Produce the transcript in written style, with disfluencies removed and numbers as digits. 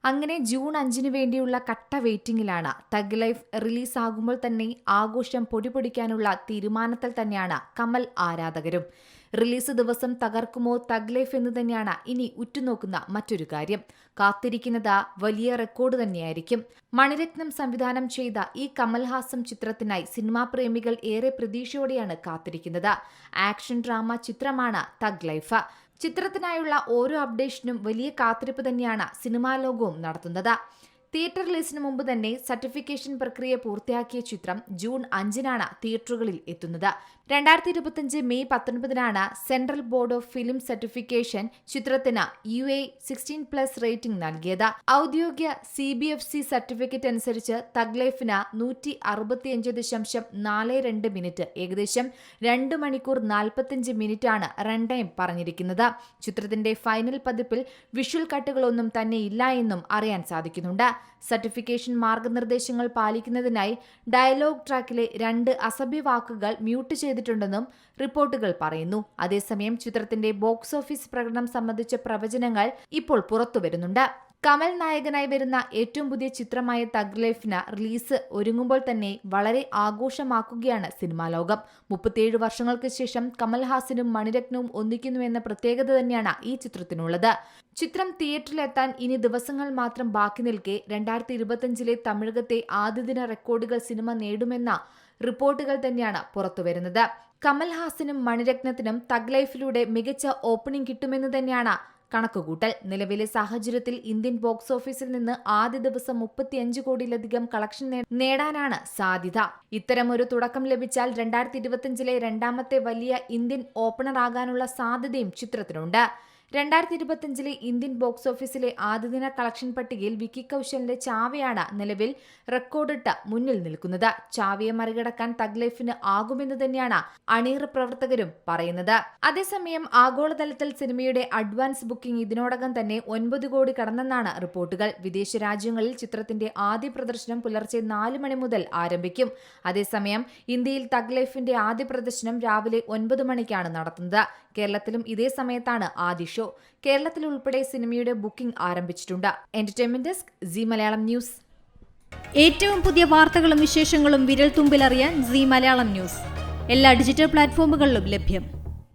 അങ്ങനെ ജൂൺ 5 വേണ്ടിയുള്ള കട്ട വെയിറ്റിംഗിലാണ്. തഗ് ലൈഫ് റിലീസാകുമ്പോൾ തന്നെ ആഘോഷം പൊടിപൊടിക്കാനുള്ള തീരുമാനത്തിൽ തന്നെയാണ് കമൽ ആരാധകരും. റിലീസ് ദിവസം തകർക്കുമോ തഗ് ലൈഫ് എന്ന് തന്നെയാണ് ഇനി ഉറ്റുനോക്കുന്ന മറ്റൊരു കാര്യം. കാത്തിരിക്കുന്നത് വലിയ റെക്കോർഡ് തന്നെയായിരിക്കും. മണിരത്നം സംവിധാനം ചെയ്ത ഈ കമൽഹാസൻ ചിത്രത്തിനായി സിനിമാ പ്രേമികൾ ഏറെ പ്രതീക്ഷയോടെയാണ് കാത്തിരിക്കുന്നത്. ആക്ഷൻ ഡ്രാമ ചിത്രമാണ് തഗ് ലൈഫ്. ചിത്രത്തിനായുള്ള ഓരോ അപ്ഡേഷനും വലിയ കാത്തിരിപ്പ് തന്നെയാണ് സിനിമാ ലോകവും നടത്തുന്നത്. തിയേറ്റർ റിലീസിന് മുമ്പ് തന്നെ സർട്ടിഫിക്കേഷൻ പ്രക്രിയ പൂർത്തിയാക്കിയ ചിത്രം ജൂൺ 5 തിയേറ്ററുകളിൽ എത്തുന്നത്. 2025 May 19 central board of film certification ചിത്രത്തിന് UA 16+ റേറ്റിംഗ് നൽകിയത്. ഔദ്യോഗിക CBFC സർട്ടിഫിക്കറ്റ് അനുസരിച്ച് തഗ് ലൈഫിന് 165.42 മിനിറ്റ്, ഏകദേശം 2 മണിക്കൂർ 45 മിനിറ്റാണ് റൺ ടൈം പറഞ്ഞിരിക്കുന്നത്. ചിത്രത്തിന്റെ ഫൈനൽ പതിപ്പിൽ വിഷ്വൽ കട്ടുകളൊന്നും തന്നെ ഇല്ല എന്നും അറിയാൻ സാധിക്കുന്നുണ്ട്. സർട്ടിഫിക്കേഷൻ മാർഗനിർദ്ദേശങ്ങൾ പാലിക്കുന്നതിനായി ഡയലോഗ് ട്രാക്കിലെ 2 അസഭ്യ വാക്കുകൾ മ്യൂട്ട് ചെയ്തിട്ടുണ്ടെന്നും റിപ്പോർട്ടുകൾ പറയുന്നു. അതേസമയം ചിത്രത്തിന്റെ ബോക്സ് ഓഫീസ് പ്രകടനം സംബന്ധിച്ച പ്രവചനങ്ങൾ ഇപ്പോൾ പുറത്തുവരുന്നുണ്ട്. കമൽ നായകനായി വരുന്ന ഏറ്റവും പുതിയ ചിത്രമായ തഗ് ലൈഫിന് റിലീസ് ഒരുങ്ങുമ്പോൾ തന്നെ വളരെ ആഘോഷമാക്കുകയാണ് സിനിമാ ലോകം. 37 വർഷങ്ങൾക്ക് ശേഷം കമൽഹാസനും മണിരത്നവും ഒന്നിക്കുന്നുവെന്ന പ്രത്യേകത തന്നെയാണ് ഈ ചിത്രത്തിനുള്ളത്. ചിത്രം തിയേറ്ററിലെത്താൻ ഇനി ദിവസങ്ങൾ മാത്രം ബാക്കി നിൽക്കെ 2025 തമിഴകത്തെ ആദ്യദിന റെക്കോർഡുകൾ സിനിമ നേടുമെന്ന റിപ്പോർട്ടുകൾ തന്നെയാണ് പുറത്തുവരുന്നത്. കമൽഹാസനും മണിരത്നത്തിനും തഗ് ലൈഫിലൂടെ മികച്ച ഓപ്പണിംഗ് കിട്ടുമെന്ന് തന്നെയാണ് കണക്കുകൂട്ടൽ. നിലവിലെ സാഹചര്യത്തിൽ ഇന്ത്യൻ ബോക്സ് ഓഫീസിൽ നിന്ന് ആദ്യ ദിവസം 35 കോടിയിലധികം കളക്ഷൻ നേടാനാണ് സാധ്യത. ഇത്തരമൊരു തുടക്കം ലഭിച്ചാൽ 2025 രണ്ടാമത്തെ വലിയ ഇന്ത്യൻ ഓപ്പണർ ആകാനുള്ള സാധ്യതയും ചിത്രത്തിനുണ്ട്. 2025 ഇന്ത്യൻ ബോക്സ് ഓഫീസിലെ ആദ്യദിന കളക്ഷൻ പട്ടികയിൽ വിക്കി കൗശലിന്റെ ചാവയാണ് നിലവിൽ റെക്കോർഡിട്ട് മുന്നിൽ നിൽക്കുന്നത്. ചാവയെ മറികടക്കാൻ തഗ് ലൈഫിന് ആകുമെന്ന് തന്നെയാണ് അണിയറ പ്രവർത്തകരും പറയുന്നത്. അതേസമയം ആഗോളതലത്തിൽ സിനിമയുടെ അഡ്വാൻസ് ബുക്കിംഗ് ഇതിനോടകം തന്നെ 9 കോടി കടന്നെന്നാണ് റിപ്പോർട്ടുകൾ. വിദേശ രാജ്യങ്ങളിൽ ചിത്രത്തിന്റെ ആദ്യ പ്രദർശനം പുലർച്ചെ 4 മണി മുതൽ ആരംഭിക്കും. അതേസമയം ഇന്ത്യയിൽ തഗ് ലൈഫിന്റെ ആദ്യ പ്രദർശനം രാവിലെ 9 മണിക്കാണ് നടത്തുന്നത്. കേരളത്തിലും ഇതേ സമയത്താണ് ആദ്യ ഷോ. കേരളത്തിൽ ഉൾപ്പെടെ സിനിമയുടെ ബുക്കിംഗ് ആരംഭിച്ചിട്ടുണ്ട്. Entertainment desk, C Malayalam news. ഏറ്റവും പുതിയ വാർത്തകളും വിശേഷങ്ങളും വിരൽ തുമ്പിലറിയാൻ സി മലയാളം ന്യൂസ് എല്ലാ ഡിജിറ്റൽ പ്ലാറ്റ്ഫോമുകളിലും ലഭ്യം.